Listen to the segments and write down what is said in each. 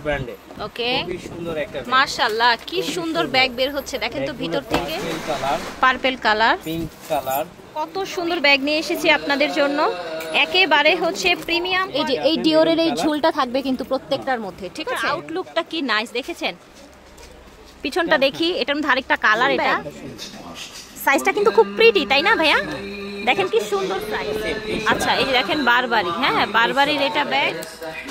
ব্র্যান্ডে। ওকে, খুবই সুন্দর একটা মাশাআল্লাহ কি সুন্দর ব্যাগ বের হচ্ছে দেখেন তো ভিতর থেকে। পার্পল কালার, পিঙ্ক কালার, কত সুন্দর ব্যাগ নিয়ে এসেছি আপনাদের জন্য, একেবারে হচ্ছে প্রিমিয়াম। এই যে এই ডিওরের এই ঝুলটা থাকবে কিন্তু প্রত্যেকটার মধ্যে, ঠিক আছে। আউটলুকটা কি নাইস দেখেছেন, পিছনটা দেখি, এটার মধ্যে আরেকটা কালার, এটা সাইজটা কিন্তু খুব প্রিটি তাই না ভাইয়া, দেখেন কি সুন্দর সাইজ। আচ্ছা এই যে দেখেন বারবারি, হ্যাঁ বারবারির এটা ব্যাগ,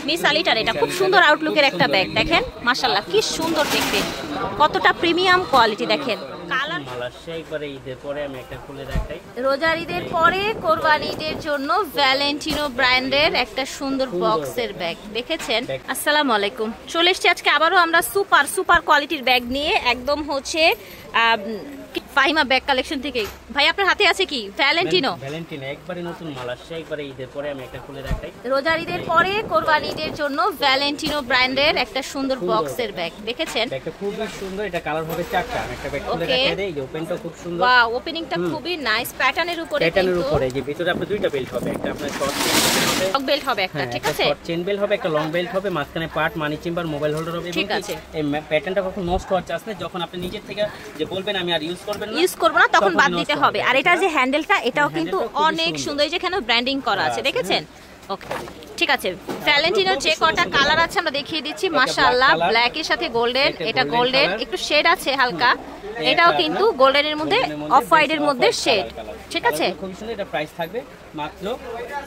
মিস আলিটার, এটা খুব সুন্দর আউটলুকের একটা ব্যাগ দেখেন, মাশাআল্লাহ কি সুন্দর দেখতে, কতটা প্রিমিয়াম কোয়ালিটি দেখেন। কালার একবারে ঈদের পরে আমি একটা খুলে দেখাই, রোজার ঈদের পরে কোরবানি ঈদের জন্য ভ্যালেন্টিনো ব্র্যান্ডের একটা সুন্দর বক্সের ব্যাগ দেখেছেন। আসসালামু আলাইকুম, চলে এসেছি আজকে আবারও আমরা সুপার কোয়ালিটির ব্যাগ নিয়ে, একদম হচ্ছে ফাহিমা ব্যাগ কালেকশন থেকে। ভাই আপনার হাতে আছে কি ভ্যালেন্টিনো? ভ্যালেন্টিনো একবারে নতুন মাল আসছে, একবারে ঈদের পরে আমি একটা খুলে দেখাই। রোজার ঈদের পরে কোরবানি ঈদের জন্য ভ্যালেন্টিনো ব্র্যান্ডের একটা সুন্দর বক্সের ব্যাগ দেখেছেন, ব্যাগটা খুবই সুন্দর, এটা কালার হবে চারটা, আমি একটা ব্যাগ খুলে দেখাই দেই। এই ওপেনটা খুব সুন্দর, ওয়াও ওপেনিংটা খুবই নাইস, প্যাটার্নের উপরে, প্যাটার্নের উপরে যে ভিতরে আপনার দুইটা বেল্ট হবে, একটা আপনার শর্ট বেল্ট হবে একটা, ঠিক আছে, শর্ট চেইন বেল্ট হবে, একটা লং বেল্ট হবে, মাঝখানে পার্ট মানি চেম্বার মোবাইল হোল্ডার হবে। ঠিক আছে, এই প্যাটার্নটা কখনো নষ্ট হওয়ার চান্স নেই, যখন আপনি নিজের থেকে যে বলবেন আমি আর ইউজ করব না তখন বাদ দিতে হবে। আর এটা যে হ্যান্ডেলটা, এটাও কিন্তু অনেক সুন্দর, যেখানে ব্র্যান্ডিং করা আছে দেখেছেন। ওকে ঠিক আছে, ভ্যালেন্টিনোর যে কটা কালার আছে আমরা দেখিয়ে দিচ্ছি, মাশাআল্লাহ ব্ল্যাক এর সাথে গোল্ডেন, এটা গোল্ডেন একটু শেড আছে হালকা, এটাও কিন্তু গোল্ডেনের মধ্যে অফ হোয়াইট এর মধ্যে শেড, ঠিক আছে। খুব সুন্দর, এটা প্রাইস থাকবে মাত্র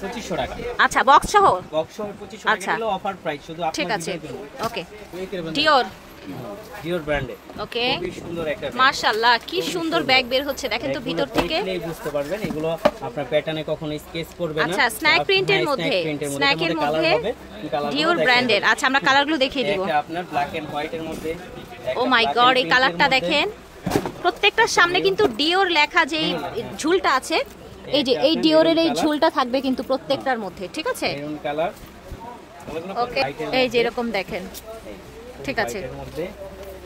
2500 টাকা। আচ্ছা বক্স সহ 2500 টাকা হলো অফার প্রাইস, শুধু আপনার ঠিক আছে। ওকে, ডিওর ব্র্যান্ডে। ওকে খুবই সুন্দর একটা মাশাআল্লাহ কি সুন্দর ব্যাগ বের হচ্ছে দেখেন তো ভিতর থেকে, দেখলেই বুঝতে পারবেন এগুলো আপনার প্যাটার্নে কখনো স্কেচ করবে না। আচ্ছা স্ন্যাক প্রিন্টের মধ্যে, স্ন্যাকের মধ্যে ডিওর ব্র্যান্ডের। আচ্ছা আমরা কালারগুলো দেখিয়ে দিব। এটা আপনার ব্ল্যাক এন্ড হোয়াইট এর মধ্যে, ও মাই গড এই কালারটা দেখেন, প্রত্যেকটার সামনে কিন্তু ডিওর লেখা যেই ঝুলটা আছে, এই যে এই ডিওরের এই ঝুলটা থাকবে কিন্তু প্রত্যেকটার মধ্যে, ঠিক আছে। মেরুন কালার, ওকে এই যে এরকম দেখেন, ঠিক আছে, এর মধ্যে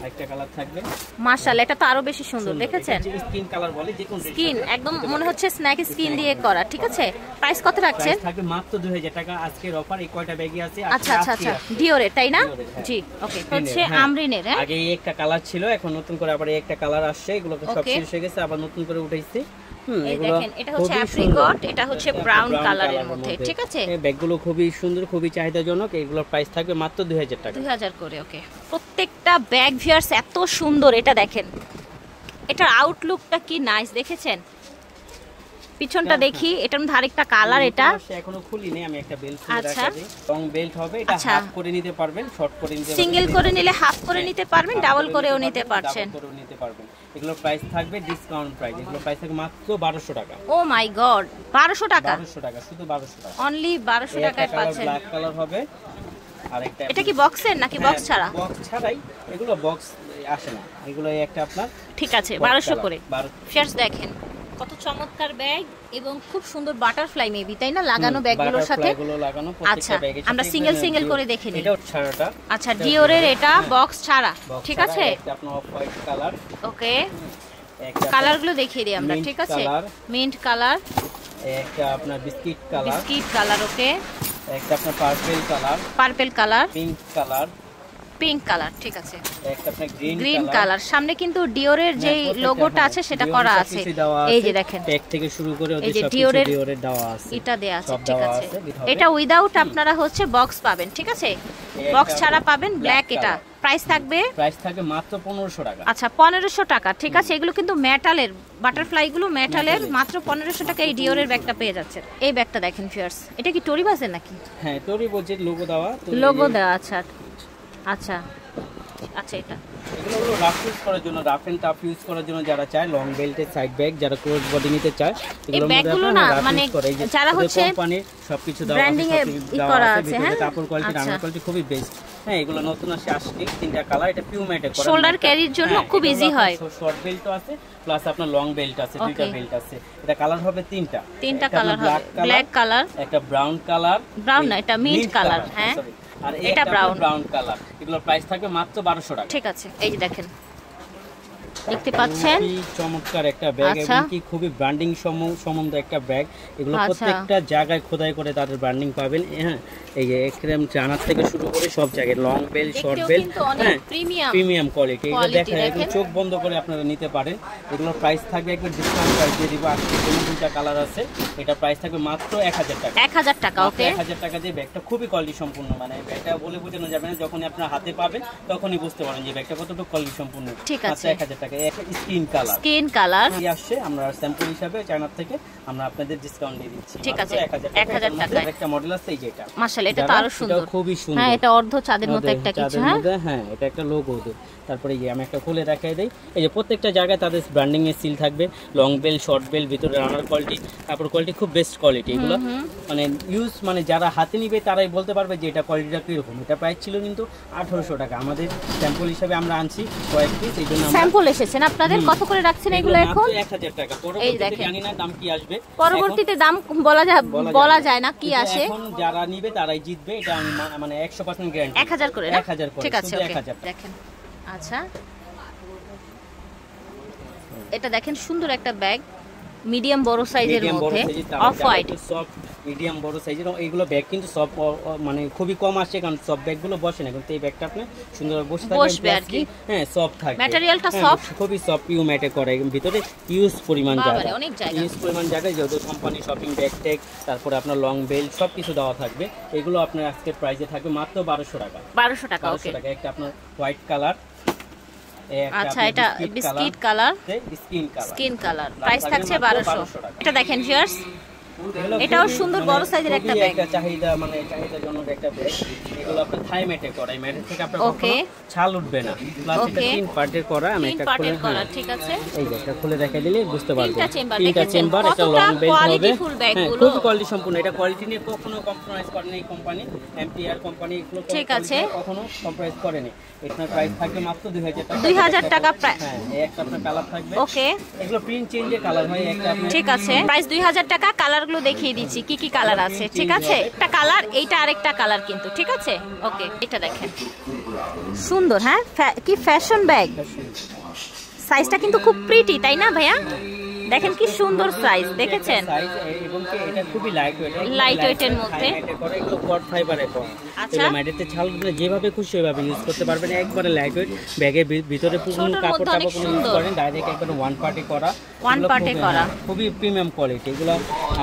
একটা কালার থাকবে, মাশাআল্লাহ এটা তো আরো বেশি সুন্দর দেখেছেন, স্কিন কালার বলে, যে কোন স্কিন একদম মনে হচ্ছে স্ন্যাক স্কিন দিয়ে করা, ঠিক আছে। প্রাইস কত রাখছেন? থাকবে মাত্র 2000 টাকা আজকের অফার, এই কয়টা ব্যাগই আছে। আচ্ছা আচ্ছা আচ্ছা ডিওরের তাই না? জি ওকে, হচ্ছে আমরিনের, হ্যাঁ আগে একটা কালার ছিল, এখন নতুন করে আবার একটা কালার আসছে, এগুলো সব শেষ হয়ে গেছে, আবার নতুন করে উঠাইছে। দেখেন এটা হচ্ছে অ্যাপ্রিকট, এটা হচ্ছে ব্রাউন কালারের মধ্যে, ঠিক আছে। এই ব্যাগগুলো খুবই সুন্দর, খুবই চাহিদাজনক, এগুলোর প্রাইস থাকবে মাত্র 2000 টাকা, 2000 করে। ওকে, প্রত্যেকটা ব্যাগ ভিউয়ার্স এত সুন্দর, এটা দেখেন, এটার আউটলুকটা কি নাইস দেখেছেন, পিছনটা দেখি, এটার মধ্যে আরেকটা কালার, এটা এখনো খুলিনি, আমি একটা বেল্ট খুলে দেখাচ্ছি। লং বেল্ট হবে, এটা হাফ করে নিতে পারবেন, শর্ট করে নিতে পারবেন, সিঙ্গেল করে নিলে হাফ করে নিতে পারবেন, ডাবল করেও নিতে পারছেন, এগুলোর প্রাইস থাকবে ডিসকাউন্ট প্রাইস, এগুলোর প্রাইস থাকবে মাত্র 1200 টাকা। ও মাই গড 1200 টাকা, 1200 টাকা, শুধু 1200 টাকা, অনলি 1200 টাকায় পাচ্ছেন। ব্ল্যাক কালার হবে, আর একটা এটা কি বক্সের নাকি বক্স ছাড়া? বক্স ছাড়াই, এগুলো বক্স আসে না, এগুলো একটা আপনার, ঠিক আছে 1200 করে। ফিয়ার্স দেখেন কত চমৎকার ব্যাগ, এবং খুব সুন্দর বাটারফ্লাই মেবি তাই না লাগানো ব্যাগগুলোর সাথে। আচ্ছা আমরা সিঙ্গেল করে দেখে নিই। এটা ছাড়াটা, আচ্ছা ডিওরের এটা বক্স ছাড়া, ঠিক আছে। এটা আপনার অফ হোয়াইট কালার, ওকে কালারগুলো দেখিয়ে দিই আমরা, ঠিক আছে। মিন্ট কালার, একটা আপনার বিস্কিট কালার, ওকে একটা আপনার পার্পল কালার, পিঙ্ক কালার, ঠিক আছে, একটা আপনার গ্রিন কালার। সামনে কিন্তু ডিওরের যে লোগোটা আছে সেটা করা আছে, এই যে দেখেন ট্যাগ থেকে শুরু করে এই যে ডিওরের দেওয়া আছে, এটা দেয়া আছে, ঠিক আছে। এটা উইদাউট আপনারা হচ্ছে বক্স পাবেন, ঠিক আছে, বক্স ছাড়া পাবেন ব্ল্যাক। এটা প্রাইস থাকবে মাত্র 1500 টাকা। আচ্ছা 1500 টাকা, ঠিক আছে। এগুলো কিন্তু মেটালের, বাটারফ্লাই গুলো মেটালের, মাত্র 1500 টাকা এই ডিওরের ব্যাগটা পেয়ে যাচ্ছেন। এই ব্যাগটা দেখেন ফিয়ার্স, এটা কি টরি বাজের নাকি? হ্যাঁ টরি বাজের লোগো দেওয়া, আচ্ছা আচ্ছা আচ্ছা। এটা এগুলো হলো রাফ ইউজ করার জন্য, রাফ এন্ড টাফ ইউজ করার জন্য, যারা চায় লং বেল্টের সাইড ব্যাগ, যারা ক্রস বডি নিতে চায়, এই ব্যাগগুলো না মানে যারা হচ্ছে কোম্পানি সবকিছু দেওয়া ব্র্যান্ডিং এ করা আছে, হ্যাঁ কাপড় কোয়ালিটি, রাবার কোয়ালিটি খুবই বেস্ট। হ্যাঁ এগুলো নতুন আসে, আজকে তিনটা কালার, এটা পিউ ম্যাটে করা, শোল্ডার ক্যারির জন্য খুব ইজি হয়। শর্ট বেল্টও আছে, প্লাস আপনার লং বেল্ট আছে, দুইটা বেল্ট আছে। এটা কালার হবে তিনটা কালার হবে, ব্ল্যাক কালার, একটা ব্রাউন কালার, ব্রাউন না এটা মিন্ট কালার, হ্যাঁ আর এটা ব্রাউন কালার। এগুলোর প্রাইস থাকবে মাত্র 1200 টাকা, ঠিক আছে। এই যে দেখেন দেখতে পাচ্ছেন চমৎকার একটা ব্যাগ এবং কি খুবই ব্র্যান্ডিং সম্বন্ধ একটা ব্যাগ। এগুলো প্রত্যেকটা জায়গায় খোদাই করে তাদের ব্র্যান্ডিং পাবেন। হ্যাঁ, এই যে একদম জানার থেকে শুরু করে সব জায়গায় লং বেল, শর্ট বেল, হ্যাঁ প্রিমিয়াম কোয়ালিটি। এগুলো দেখেন একদম চোখ বন্ধ করে আপনারা নিতে পারেন। এগুলোর প্রাইস থাকবে একবার ডিসকাউন্ট প্রাইস দিয়ে দিব। আজকে দুইটা কালার আছে, এটা প্রাইস থাকবে মাত্র 1000 টাকা। 1000 টাকা। ওকে, 1000 টাকা দিয়ে ব্যাগটা খুবই কোয়ালিটি সম্পূর্ণ, মানে ব্যাগটা বলে বোঝানো যাবে না, যখন আপনার হাতে পাবেন তখনই বুঝতে পারেন যে ব্যাগটা কতটুকু কোয়ালিটি সম্পূর্ণ। ঠিক আছে, 1000 টাকা। একটা স্কিন কালার আসছে, আমরা স্যাম্পল হিসাবে চায়না থেকে আমরা আপনাদের ডিসকাউন্ট দিয়ে দিচ্ছি। ঠিক আছে, 1000 টাকা। একটা মডেল আছে এই যে এটা, মাশাআল্লাহ, এটা তো আরো সুন্দর, এটা খুবই সুন্দর। হ্যাঁ, এটা অর্ধ চাঁদের মতো একটা কিছু। হ্যাঁ, এটা একটা লোগো। তারপরে এই আমি একটা খুলে দেখাই দেই। এই যে প্রত্যেকটা জায়গায় তাদের ব্র্যান্ডিং এর সিল থাকবে, লং বেল, শর্ট বেল, ভিতরে রানার কোয়ালিটি, তারপর কোয়ালিটি খুব বেস্ট কোয়ালিটি। এগুলো মানে ইউজ, মানে যারা হাতে নিবে তারাই বলতে পারবে যে এটা কোয়ালিটিটা কিরকম। এটা প্রাইস ছিল কিন্তু 1800 টাকা। আমাদের স্যাম্পল হিসাবে আমরা আনছি কয়েক পিস, এই জন্য স্যাম্পল এসেছেন আপনাদের। কত করে রাখছেন এগুলো এখন? 1000 টাকা। পরবর্তীতে জানি না দাম কি আসবে, পরবর্তীতে দাম বলা যায় না কি আসে। এখন যারা নিবে তারাই জিতবে, এটা আমি মানে 100% গ্যারান্টি। 1000 করে, 1000 করে। ঠিক আছে, ওকে, দেখেন। আচ্ছা, এটা দেখেন সুন্দর একটা ব্যাগ, মিডিয়াম বড় সাইজের মধ্যে, অফ হোয়াইট, সফট মিডিয়াম বড় সাইজের। এইগুলো ব্যাগ কিন্তু সব মানে খুবই কম আসে, কারণ সব ব্যাগগুলো বসে না, কিন্তু এই ব্যাগটা আপনি সুন্দর বসবে আর কি। হ্যাঁ, সফট থাকে, ম্যাটেরিয়ালটা সফট, খুবই সফট, পিউ ম্যাটে করে। ভিতরে ইউজ পরিমাণ জায়গায় যেহেতু কোম্পানি শপিং ব্যাগ ট্যাগ, তারপরে আপনার লং বেল সব কিছু দেওয়া থাকবে। এগুলো আপনার আজকের প্রাইসে থাকবে মাত্র 1200 টাকা। 1200 টাকা। ওকে, একটা আপনার হোয়াইট কালার, আচ্ছা, এটা biscuit colour, skin colour, price থাকছে 1200। এটা দেখেন ভিউয়ার্স, এটাও সুন্দর বড় সাইজের একটা ব্যাগ, এটা চাহিদাজনক একটা ব্যাগ। এগুলো আপনার থাই ম্যাটে করা, ম্যাট থেকে আপনার ওকে ছাল উঠবে না, প্লাস এটা 3 পার্টের করা। আমি একটা খুলে করা, ঠিক আছে, এই যে এটা খুলে দেখাই দিলে বুঝতে পারবেন। 3টা চেম্বার, একটা লং বেল হবে, খুব কোয়ালিটি সম্পূর্ণ। এটা কোয়ালিটি নিয়ে কখনো কম্প্রোমাইজ করেনি এই কোম্পানি, এমপিআর কোম্পানি, এগুলো ঠিক আছে, কখনো কম্প্রোমাইজ করেনি। এটার প্রাইস থাকবে মাত্র 2000 টাকা। 2000 টাকা প্রাইস। হ্যাঁ, এই একটা আপনার কালার থাকবে। ওকে, এগুলো প্রিন্ট চেঞ্জে কালার হয় একটা আপনার, ঠিক আছে, প্রাইস 2000 টাকা। কালারগুলো দেখিয়ে দিচ্ছি কি কি কালার আছে, ঠিক আছে। একটা কালার, এইটা আরেকটা কালার কিন্তু, ঠিক আছে। ওকে, এটা দেখেন সুন্দর, হ্যাঁ, কি ফ্যাশন ব্যাগ। সাইজটা কিন্তু খুব প্রিটি, তাই না ভাইয়া? দেখেন কি সুন্দর সাইজ, দেখেছেন? এবং কি এটা খুবই লাইট ওয়েটের মধ্যে, এটা করে একটু কট ফাইবারে করা। আচ্ছা, ম্যাটেতে ছালগুলো যেভাবে খুশি ওইভাবে ইউজ করতে পারবেন। একবারে লাইট ওয়েট, ব্যাগের ভিতরে কোনো কাপড় টাপড় কোনো ইউজ করেন, ডাইরেক্ট একবারে ওয়ান পার্টে করা, খুবই প্রিমিয়াম কোয়ালিটি। এগুলো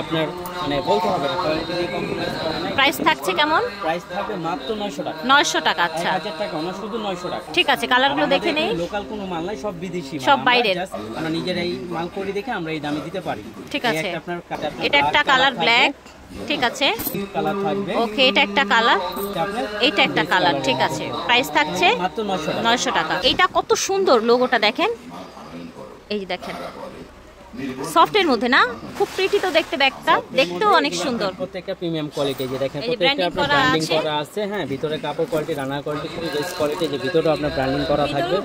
আপনার মানে বলতে হবে না, কোয়ালিটি দিয়ে কম্প্রোমাইজ করে না। প্রাইস থাকছে কেমন? প্রাইস থাকবে মাত্র 900 টাকা। 900 টাকা, আচ্ছা, 1000 টাকা না, শুধু 900 টাকা। ঠিক আছে, কালারগুলো দেখে নেই। লোকাল কোনো মাল নাই, সব বিদেশি মাল, সব বাইরের। আমরা নিজেরাই মাল করি দেখে আমরা এই দামে দিতে পারি। ঠিক আছে, আপনার এটা একটা কালার ব্ল্যাক, ঠিক আছে, কালার থাকবে। ওকে, এটা একটা কালার, এটা একটা কালার, ঠিক আছে। প্রাইস থাকছে মাত্র 900 টাকা। এটা কত সুন্দর লোগোটা দেখেন, এই দেখেন, সফটের মধ্যে না, খুব প্রিটি তো দেখতে, ব্যাগটা দেখতেও অনেক সুন্দর। প্রত্যেকটা প্রিমিয়াম কোয়ালিটি, যে দেখেন প্রত্যেকটা আপনার ব্র্যান্ডিং করা আছে। হ্যাঁ, ভিতরে কাপড় কোয়ালিটি, রানার কোয়ালিটি খুবই বেস্ট কোয়ালিটি। যে ভিতরে আপনার ব্র্যান্ডিং করা থাকবে,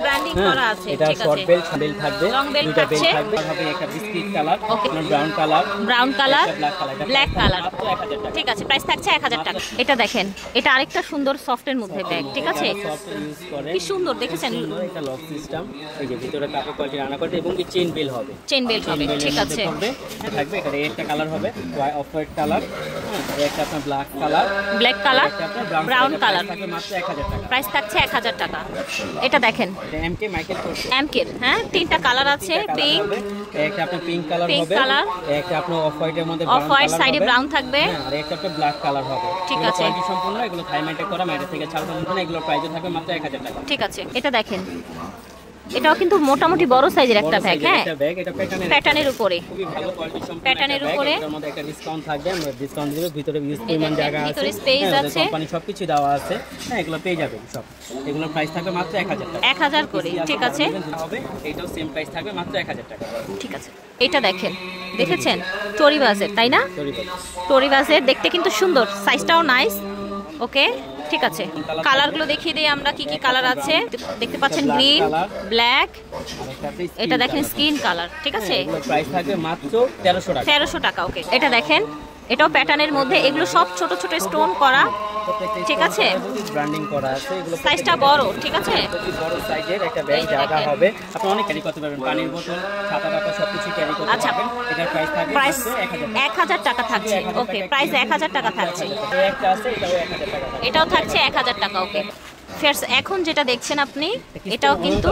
এটা শর্ট বেল থাকবে, দুটো বেল থাকবে। হবে একটা বিস্কিট কালার, আপনার ব্রাউন কালার, ব্ল্যাক কালার, ঠিক আছে। প্রাইস থাকছে 1000 টাকা। এটা দেখেন, এটা আরেকটা সুন্দর সফটের মধ্যে ব্যাগ, ঠিক আছে, সফট ইউজ করে, কি সুন্দর দেখেছেন। এটা লক সিস্টেম, এই যে ভিতরে কাপড় কোয়ালিটি, রানার কোয়ালিটি এবং কি চেইন বেল হবে, ঠিক আছে, থাকবে। এখানে একটা কালার হবে অফ হোয়াইট কালার, একটা আপনার ব্ল্যাক কালার, ব্রাউন কালার। মাত্র 1000 টাকা। প্রাইস থাকছে 1000 টাকা। এটা দেখেন, এমকে মাইকেল কোর্স, এমকের, হ্যাঁ, 3টা কালার আছে, পিঙ্ক, একটা আপনার পিঙ্ক কালার হবে, একটা আপনার অফ হোয়াইটের মধ্যে অফ হোয়াইট সাইডে ব্রাউন থাকবে, আর একটা আপনার ব্ল্যাক কালার হবে, ঠিক আছে। কোয়ালিটি সম্পূর্ণ। এগুলো থাই ম্যাটে করা, ম্যাটে থেকে ছাড় সম্পূর্ণ। এগুলো প্রাইস থাকবে মাত্র 1000 টাকা। ঠিক আছে, এটা দেখেন, এটাও কিন্তু মোটামুটি বড় সাইজের একটা ব্যাগ, হ্যাঁ, এটা প্যাটার্নের উপরে, খুবই ভালো কোয়ালিটি সম্পন্ন প্যাটার্নের উপরে। এর মধ্যে একটা ডিসকাউন্ট থাকবে, আমরা ডিসকাউন্ট দিব। ভিতরে ইউজ পরিমাণ জায়গা আছে, ভিতরে স্পেস আছে, কোম্পানি সবকিছু দেওয়া আছে। হ্যাঁ, এগুলো পেয়ে যাবেন সব। এগুলোর প্রাইস থাকবে মাত্র 1000 টাকা। 1000 করে, ঠিক আছে, হবে। এটাও সেম প্রাইস থাকবে মাত্র 1000 টাকা। ঠিক আছে। এটা দেখেছেন টরিবাজের, তাই না? টরিবাজের দেখতে কিন্তু সুন্দর, সাইজটাও নাইস। ওকে, ঠিক আছে, কালারগুলো দেখিয়ে দিই আমরা কি কি কালার আছে। দেখতে পাচ্ছেন গ্রিন, ব্ল্যাক, এটা দেখেন স্কিন কালার, ঠিক আছে। প্রাইস থাকবে মাত্র 1300 টাকা। 1300 টাকা। ওকে, এটা দেখেন, এটাও প্যাটার্নের মধ্যে, এগুলো সব ছোট ছোট স্টোন করা, ঠিক আছে, ব্র্যান্ডিং করা আছে, এগুলো সাইজটা বড়, ঠিক আছে, বড় সাইজের একটা ব্যাগ জায়গা হবে, আপনি অনেক ক্যারি করতে পারবেন, পানির বোতল, ছাতা টাতা সবকিছু ক্যারি করতে পারবেন। এটার প্রাইস থাকবে প্রাইস 1000 টাকা থাকছে। ওকে, প্রাইস 1000 টাকা থাকছে। একটা আছে, এটাও 1000 টাকা, এটাও থাকছে 1000 টাকা। ওকে ফ্রেন্ডস, এখন যেটা দেখছেন আপনি এটাও কিন্তু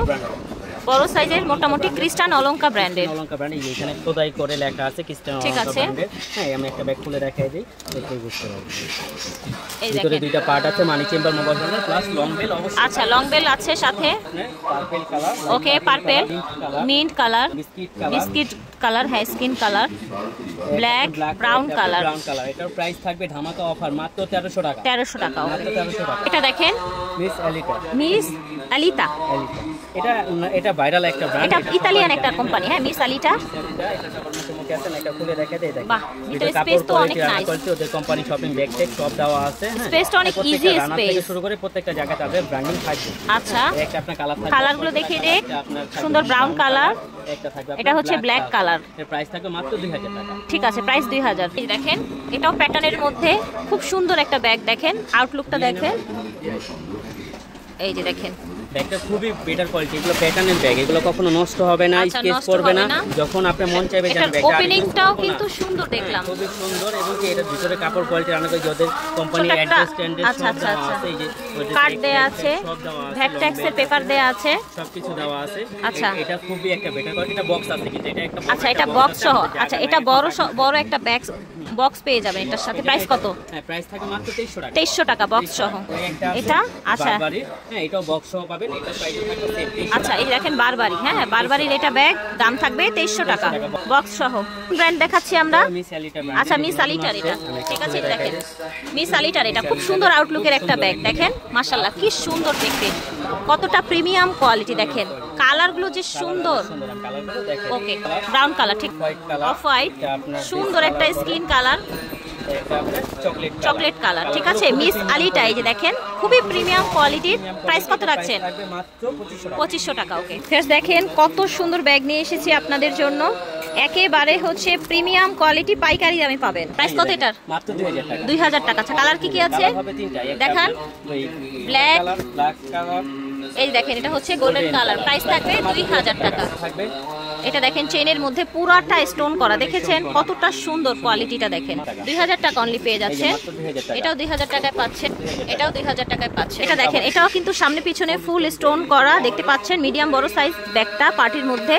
বড় সাইজের, মোটামুটি খ্রিস্টান অলঙ্কা ব্র্যান্ডের। অলঙ্কা ব্র্যান্ড, এখানে খোদাই করে লেখা আছে খ্রিস্টান অলঙ্কা ব্র্যান্ডের। হ্যাঁ, আমি একটা ব্যাগ খুলে দেখাই দিই, দেখতে বুঝতে পারবেন। এই ভিতরে দুইটা পার্ট আছে, money chamber, mobile holder plus long belt. অবশ্যই আচ্ছা, লং বেল আছে সাথে। Purple colour, okay, purple, mint colour, biscuit colour, হ্যাঁ skin colour, black, brown colour. এটার প্রাইস থাকবে ধামাকা অফার মাত্র 1300 টাকা। 1300 টাকা। মাত্র 1300 টাকা। এটা দেখেন, মিস আলিটা। মিস আলিতা, এটা ভাইরাল একটা ব্র্যান্ড, এটা ইতালিয়ান একটা কোম্পানি। হ্যাঁ, মিস আলিটা। এটা সবার মুখে আছে না, এটা খুলে দেখা দেই। দেখেন বাহ, ভিতরে স্পেস তো অনেক নাইস। ওদের কোম্পানি শপিং ব্যাগ টেক সব দেওয়া আছে। হ্যাঁ, স্পেসটা অনেক ইজি স্পেস থেকে শুরু করে প্রত্যেকটা জায়গায় তাদের ব্র্যান্ডিং থাকবে। আচ্ছা, একটা আপনার কালার থাকবে, কালারগুলো দেখিয়ে দে। সুন্দর ব্রাউন কালার, একটা থাকবে, এটা হচ্ছে ব্ল্যাক কালার। এর প্রাইস থাকবে মাত্র 2000 টাকা। ঠিক আছে, প্রাইস 2000। এই দেখেন, এটাও প্যাটার্নের মধ্যে খুব সুন্দর একটা ব্যাগ। দেখেন আউটলুকটা দেখেন, এই যে দেখেন ব্যাগটা খুবই বেটার কোয়ালিটি, এগুলো প্যাটার্নের ব্যাগ, এগুলো কখনো নষ্ট হবে না, স্কেচ করবে না, যখন আপনি মন চাইবে জানেন ব্যাগটা। ওপেনিংটাও কিন্তু সুন্দর দেখলাম, খুবই সুন্দর, এবং কি এটার ভিতরে কাপড় কোয়ালিটি অনেক, যাদের কোম্পানি অ্যাড্রেস স্ট্যান্ডার্ড আচ্ছা সব আচ্ছা দেওয়া আচ্ছা, আছে, এই যে কার্ড দেয়া আছে, ভ্যাট ট্যাক্সের পেপার দেয়া আছে, সবকিছু দেওয়া আছে। আচ্ছা, এটা খুবই একটা বেটার কোয়ালিটি, এটা বক্স আছে কিন্তু এটা একটা, আচ্ছা এটা বক্স সহ। আচ্ছা, এটা বড় একটা ব্যাগ বক্স পেয়ে যাবেন এটার সাথে। প্রাইস কত? হ্যাঁ, প্রাইস থাকে মাত্র 2300 টাকা। 2300 টাকা বক্স সহ। এটা আচ্ছা, হ্যাঁ এটাও বক্স সহ পাবেন, এটা প্রাইস থাকবে 2300। আচ্ছা, এই দেখেন বারবারি, হ্যাঁ বারবারির এটা ব্যাগ দাম থাকবে 2300 টাকা বক্স সহ। ব্র্যান্ড দেখাচ্ছি আমরা। আচ্ছা, মিস আলিটার এটা, ঠিক আছে, দেখেন মিস আলিটার, এটা খুব সুন্দর আউটলুকের একটা ব্যাগ। দেখেন মাশাআল্লাহ কি সুন্দর দেখতে, কতটা প্রিমিয়াম কোয়ালিটি। দেখেন কালারগুলো যে সুন্দর। ওকে, ব্রাউন কালার, ঠিক, অফ হোয়াইট, সুন্দর একটা স্কিন কালার, চকলেট কালার, ঠিক আছে। মিস আলিটা, এই যে দেখেন খুবই প্রিমিয়াম কোয়ালিটির। প্রাইস কত রাখছেন? 2500 টাকা। ওকে ফ্রেন্ডস, দেখেন কত সুন্দর ব্যাগ নিয়ে এসেছি আপনাদের জন্য, একেবারে হচ্ছে প্রিমিয়াম কোয়ালিটি, পাইকারি দামে পাবেন। প্রাইস কত এটার? মাত্র 2000 টাকা। 2000 টাকা। আচ্ছা, কালার কি কি আছে দেখান? ব্ল্যাক, কালার, এই দেখেন এটা হচ্ছে গোল্ডেন কালার। প্রাইস থাকবে 2000 টাকা। এটা দেখেন চেইনের মধ্যে পুরাটা স্টোন করা, দেখেছেন কতটা সুন্দর কোয়ালিটিটা। দেখেন 2000 টাকা অনলি পেয়ে যাচ্ছে। এটাও 2000 টাকায় পাচ্ছে, এটাও 2000 টাকায় পাচ্ছে। এটা দেখেন, এটাও কিন্তু সামনে পিছনে ফুল স্টোন করা, দেখতে পাচ্ছেন। মিডিয়াম বড় সাইজ ব্যাগটা পার্টির মধ্যে।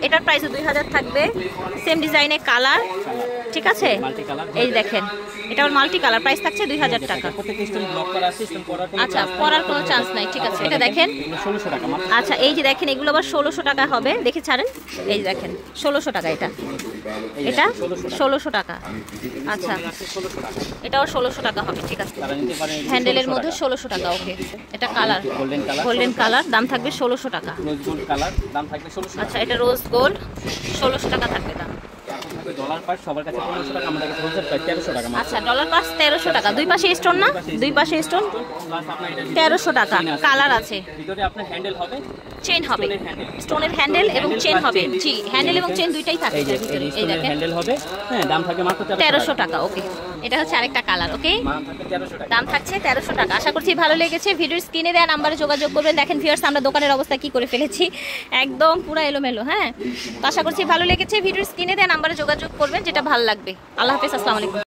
এটার প্রাইস 2000 থাকবে। সেম ডিজাইনের কালার, ঠিক আছে। এই দেখেন এটা মাল্টি কালার, প্রাইস থাকছে 2000 টাকা। আচ্ছা, পরার কোনো চান্স নাই, ঠিক আছে। এটা দেখেন 1600 টাকা। আচ্ছা, এই যে দেখেন এগুলো আবার 1600 টাকা হবে, দেখে ছাড়েন। এই যে দেখেন 1600 টাকা, এটা 1600 টাকা। আচ্ছা, এটাও 1600 টাকা হবে, ঠিক আছে। হ্যান্ডেলের মধ্যে 1600 টাকা। ওকে, এটা কালার গোল্ডেন কালার, দাম থাকবে 1600 টাকা। আচ্ছা, এটা রোজ গোল্ড, 1600 টাকা থাকবে দাম। ডলার পাস সবার কাছে 1500 টাকা, আমাদের কাছে হোলসেল প্রাইস 1300 টাকা। আচ্ছা, ডলার পাস 1300 টাকা। দুই পাশে স্টোন না? দুই পাশে স্টোন, 1300 টাকা। কালার আছে, ভিতরে আপনার হ্যান্ডেল হবে, চেইন হবে, স্টোনের হ্যান্ডেল এবং চেইন হবে। জি, হ্যান্ডেল এবং চেইন দুইটাই থাকে। এই দেখেন হ্যান্ডেল হবে, হ্যাঁ দাম থাকে মাত্র 1300 টাকা। ওকে, এটা হচ্ছে আরেকটা কালার। ওকে, দাম থাকছে 1300 টাকা। আশা করছি ভালো লেগেছে। ভিডিওর স্ক্রিনে দেওয়া নাম্বারে যোগাযোগ করবেন। দেখেন ভিউয়ার্স, আমরা দোকানের অবস্থা কি করে ফেলেছি, একদম পুরো এলোমেলো। হ্যাঁ, তো আশা করছি ভালো লেগেছে। ভিডিওর স্ক্রিনে দেওয়া নাম্বারে যোগাযোগ করবেন, যেটা ভালো লাগবে। আল্লাহ হাফেজ, আসসালামু আলাইকুম।